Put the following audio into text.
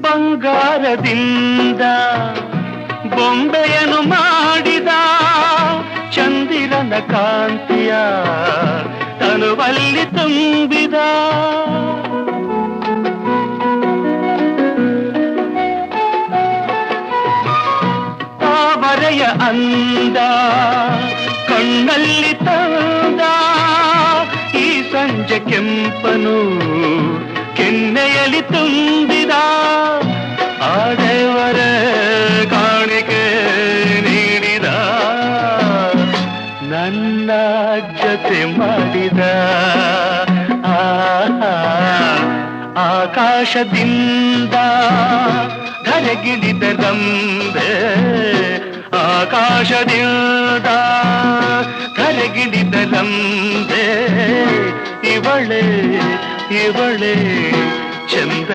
ಬಂಗಾರದಿಂದ ಬೊಂಬೆಯನ್ನು ಮಾಡಿದ ಚಂದಿರನ ಕಾಂತಿಯ ತನುವಲ್ಲಿ ತುಂಬಿದ ತಾವರೆಯ ಅಂದ ಕಣ್ಣಲ್ಲಿ ತಂದ ಈ ಸಂಜೆ ಕೆಂಪನು ಕೆನ್ನೆಯಲ್ಲಿ ತುಂಬಿದ ಆದೇವರ ಕಾಣಿಕೆ ನೀಡಿದ ನನ್ನ ಜೊತೆ ಮಾಡಿದ ಆಕಾಶದಿಂದ ಧರೆಗಿಳಿದ ರಂಬೆ ಆಕಾಶದಿಂದ ಧರೆಗಿಳಿದ ರಂಬೆ ಇವಳೆ ಇವಳೆ ಚಂದ